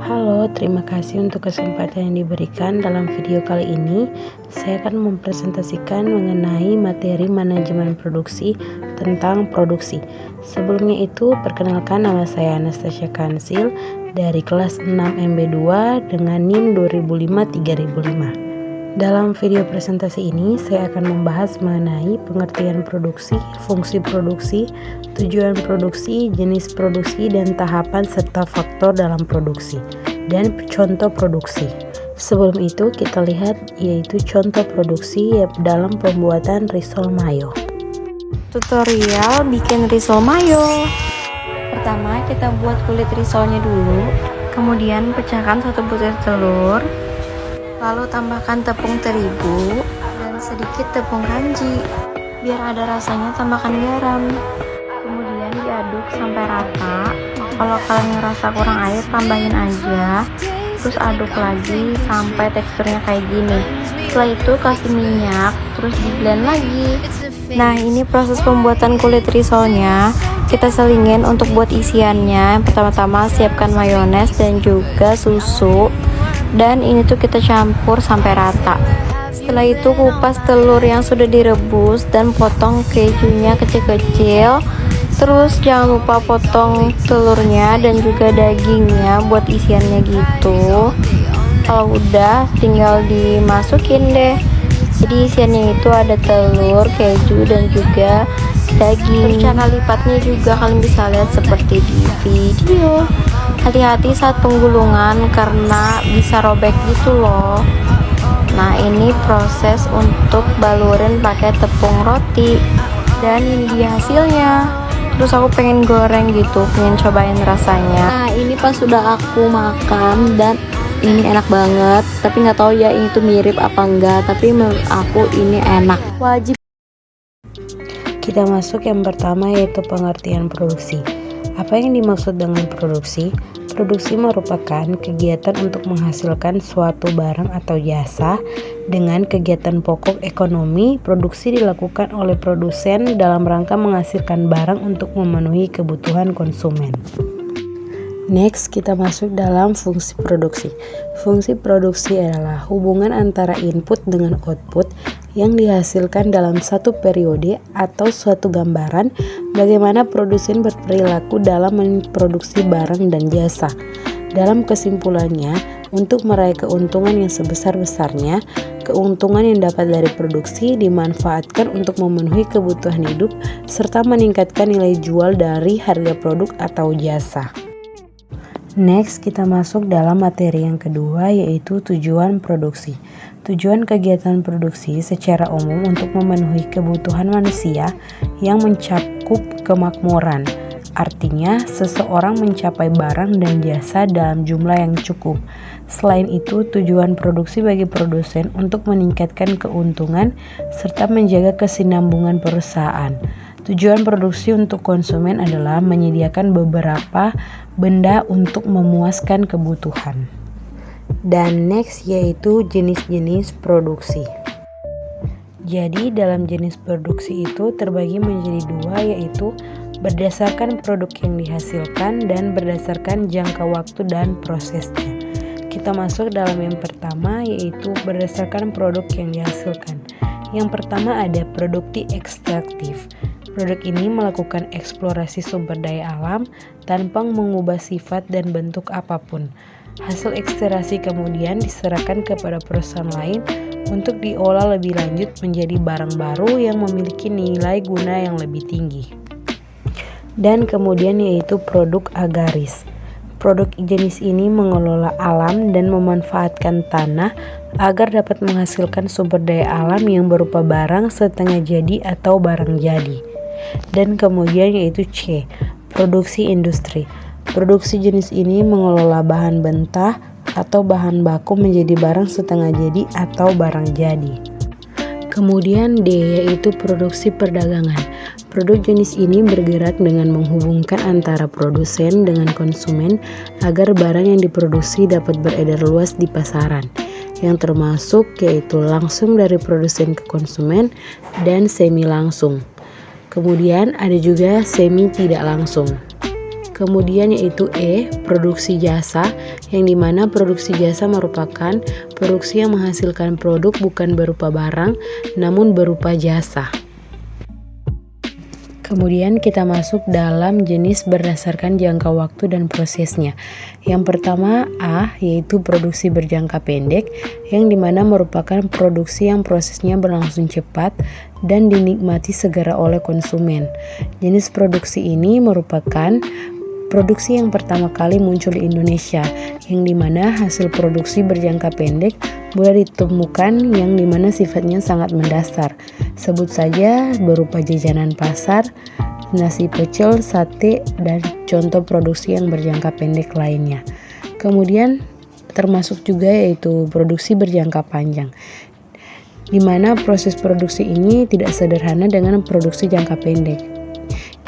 Halo, terima kasih untuk kesempatan yang diberikan. Dalam video kali ini, saya akan mempresentasikan mengenai materi manajemen produksi tentang produksi. Sebelumnya itu, perkenalkan, nama saya Anastasia Kansil dari kelas 6 MB2 dengan NIM 2005-3005. Dalam video presentasi ini, saya akan membahas mengenai pengertian produksi, fungsi produksi, tujuan produksi, jenis produksi, dan tahapan serta faktor dalam produksi, dan contoh produksi. Sebelum itu, kita lihat yaitu contoh produksi dalam pembuatan risol mayo. Tutorial bikin risol mayo. Pertama, kita buat kulit risolnya dulu, kemudian pecahkan 1 butir telur, lalu tambahkan tepung terigu dan sedikit tepung kanji. Biar ada rasanya, tambahkan garam. Kemudian diaduk sampai rata. Kalau kalian ngerasa kurang air, tambahin aja. Terus aduk lagi sampai teksturnya kayak gini. Setelah itu kasih minyak, terus di blend lagi. Nah, ini proses pembuatan kulit risolnya. Kita selingin untuk buat isiannya. Pertama-tama siapkan mayones dan juga susu. Dan ini tuh kita campur sampai rata. Setelah itu kupas telur yang sudah direbus dan potong kejunya kecil-kecil. Terus jangan lupa potong telurnya dan juga dagingnya buat isiannya gitu. Kalau udah, tinggal dimasukin deh. Jadi isiannya itu ada telur, keju, dan juga daging. Cara lipatnya juga kalian bisa lihat seperti di video. Hati-hati saat penggulungan karena bisa robek gitu loh. Nah, ini proses untuk balurin pakai tepung roti. Dan ini dia hasilnya. Terus aku pengen goreng gitu, pengen cobain rasanya. Nah, ini pas sudah aku makan dan ini enak banget. Tapi nggak tahu ya ini tuh mirip apa enggak. Tapi menurut aku ini enak. Wajib. Kita masuk yang pertama yaitu pengertian produksi. Apa yang dimaksud dengan produksi? Produksi merupakan kegiatan untuk menghasilkan suatu barang atau jasa dengan kegiatan pokok ekonomi. Produksi dilakukan oleh produsen dalam rangka menghasilkan barang untuk memenuhi kebutuhan konsumen. Next, kita masuk dalam fungsi produksi. Fungsi produksi adalah hubungan antara input dengan output yang dihasilkan dalam satu periode atau suatu gambaran bagaimana produsen berperilaku dalam memproduksi barang dan jasa. Dalam kesimpulannya, untuk meraih keuntungan yang sebesar-besarnya, keuntungan yang dapat dari produksi dimanfaatkan untuk memenuhi kebutuhan hidup serta meningkatkan nilai jual dari harga produk atau jasa. Next, kita masuk dalam materi yang kedua yaitu tujuan produksi. Tujuan kegiatan produksi secara umum untuk memenuhi kebutuhan manusia yang mencakup kemakmuran. Artinya, seseorang mencapai barang dan jasa dalam jumlah yang cukup. Selain itu, tujuan produksi bagi produsen untuk meningkatkan keuntungan serta menjaga kesinambungan perusahaan. Tujuan produksi untuk konsumen adalah menyediakan beberapa benda untuk memuaskan kebutuhan. Dan next yaitu jenis-jenis produksi. Jadi dalam jenis produksi itu terbagi menjadi 2 yaitu berdasarkan produk yang dihasilkan dan berdasarkan jangka waktu dan prosesnya. Kita masuk dalam yang pertama yaitu berdasarkan produk yang dihasilkan. Yang pertama ada produksi ekstraktif. Produk ini melakukan eksplorasi sumber daya alam tanpa mengubah sifat dan bentuk apapun. Hasil ekstraksi kemudian diserahkan kepada perusahaan lain untuk diolah lebih lanjut menjadi barang baru yang memiliki nilai guna yang lebih tinggi. Dan kemudian yaitu produk agraris. Produk jenis ini mengelola alam dan memanfaatkan tanah agar dapat menghasilkan sumber daya alam yang berupa barang setengah jadi atau barang jadi. Dan kemudian yaitu C, produksi industri. Produksi jenis ini mengelola bahan mentah atau bahan baku menjadi barang setengah jadi atau barang jadi. Kemudian D yaitu produksi perdagangan. Produk jenis ini bergerak dengan menghubungkan antara produsen dengan konsumen agar barang yang diproduksi dapat beredar luas di pasaran, yang termasuk yaitu langsung dari produsen ke konsumen dan semi langsung. Kemudian ada juga semi tidak langsung. Kemudian yaitu E, produksi jasa, yang dimana produksi jasa merupakan produksi yang menghasilkan produk bukan berupa barang, namun berupa jasa. Kemudian kita masuk dalam jenis berdasarkan jangka waktu dan prosesnya. Yang pertama A, yaitu produksi berjangka pendek, yang dimana merupakan produksi yang prosesnya berlangsung cepat dan dinikmati segera oleh konsumen. Jenis produksi ini merupakan produksi yang pertama kali muncul di Indonesia, yang dimana hasil produksi berjangka pendek mulai ditemukan yang dimana sifatnya sangat mendasar. Sebut saja berupa jajanan pasar, nasi pecel, sate, dan contoh produksi yang berjangka pendek lainnya. Kemudian termasuk juga yaitu produksi berjangka panjang, di mana proses produksi ini tidak sederhana dengan produksi jangka pendek.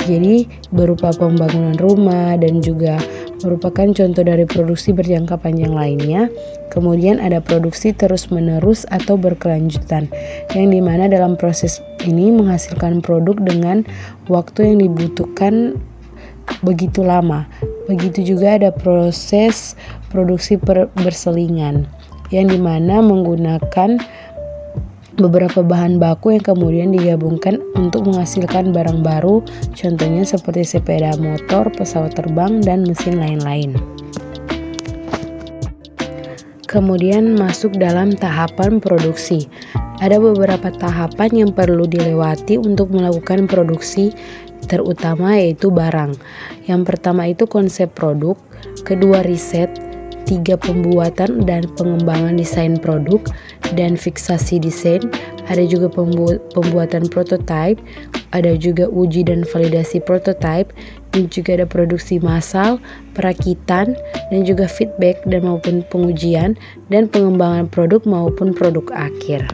Jadi berupa pembangunan rumah dan juga merupakan contoh dari produksi berjangka panjang lainnya. Kemudian ada produksi terus-menerus atau berkelanjutan, yang dimana dalam proses ini menghasilkan produk dengan waktu yang dibutuhkan begitu lama. Begitu juga ada proses produksi berselingan, yang dimana menggunakan beberapa bahan baku yang kemudian digabungkan untuk menghasilkan barang baru, contohnya seperti sepeda motor, pesawat terbang, dan mesin lain-lain. Kemudian masuk dalam tahapan produksi. Ada beberapa tahapan yang perlu dilewati untuk melakukan produksi, terutama yaitu barang. Yang pertama itu konsep produk, kedua riset, 3 pembuatan dan pengembangan desain produk dan fiksasi desain, ada juga pembuatan prototipe, ada juga uji dan validasi prototipe, dan juga ada produksi massal, perakitan, dan juga feedback dan maupun pengujian dan pengembangan produk maupun produk akhir.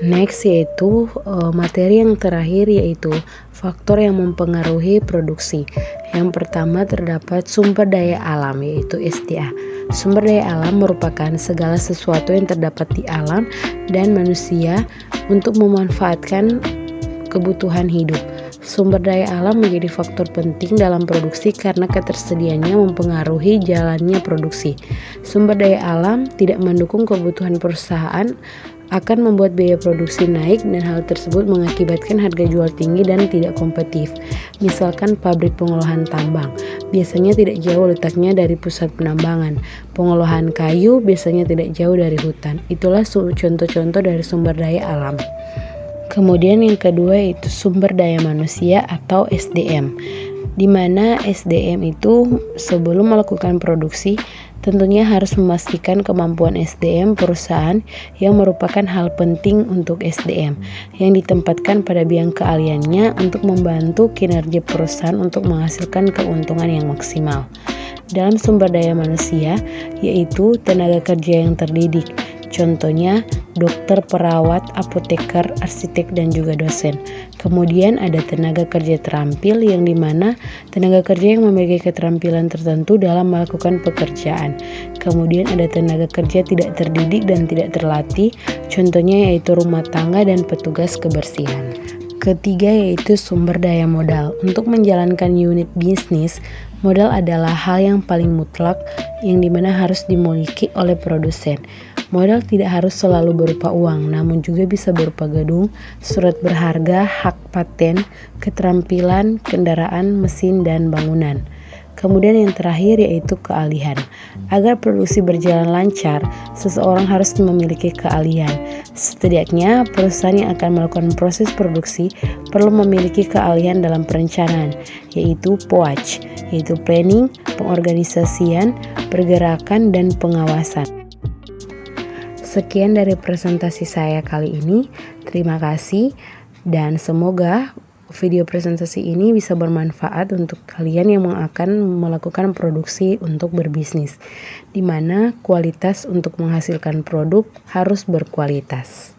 Next yaitu materi yang terakhir yaitu faktor yang mempengaruhi produksi. Yang pertama terdapat sumber daya alam yaitu SDA. Sumber daya alam merupakan segala sesuatu yang terdapat di alam dan manusia untuk memanfaatkan kebutuhan hidup. Sumber daya alam menjadi faktor penting dalam produksi karena ketersediaannya mempengaruhi jalannya produksi. Sumber daya alam tidak mendukung kebutuhan perusahaan akan membuat biaya produksi naik dan hal tersebut mengakibatkan harga jual tinggi dan tidak kompetitif. Misalkan pabrik pengolahan tambang, biasanya tidak jauh letaknya dari pusat penambangan. Pengolahan kayu biasanya tidak jauh dari hutan. Itulah contoh-contoh dari sumber daya alam. Kemudian yang kedua yaitu sumber daya manusia atau SDM, di mana SDM itu sebelum melakukan produksi tentunya harus memastikan kemampuan SDM perusahaan yang merupakan hal penting untuk SDM yang ditempatkan pada bidang keahliannya untuk membantu kinerja perusahaan untuk menghasilkan keuntungan yang maksimal. Dalam sumber daya manusia yaitu tenaga kerja yang terdidik, contohnya dokter, perawat, apoteker, arsitek, dan juga dosen. Kemudian ada tenaga kerja terampil yang dimana tenaga kerja yang memiliki keterampilan tertentu dalam melakukan pekerjaan. Kemudian ada tenaga kerja tidak terdidik dan tidak terlatih, contohnya yaitu rumah tangga dan petugas kebersihan. Ketiga yaitu sumber daya modal. Untuk menjalankan unit bisnis, modal adalah hal yang paling mutlak yang dimana harus dimiliki oleh produsen. Modal tidak harus selalu berupa uang, namun juga bisa berupa gedung, surat berharga, hak paten, keterampilan, kendaraan, mesin, dan bangunan. Kemudian yang terakhir yaitu keahlian. Agar produksi berjalan lancar, seseorang harus memiliki keahlian. Setidaknya perusahaan yang akan melakukan proses produksi perlu memiliki keahlian dalam perencanaan, yaitu POAC, yaitu planning, pengorganisasian, pergerakan, dan pengawasan. Sekian dari presentasi saya kali ini. Terima kasih dan semoga video presentasi ini bisa bermanfaat untuk kalian yang akan melakukan produksi untuk berbisnis, di mana kualitas untuk menghasilkan produk harus berkualitas.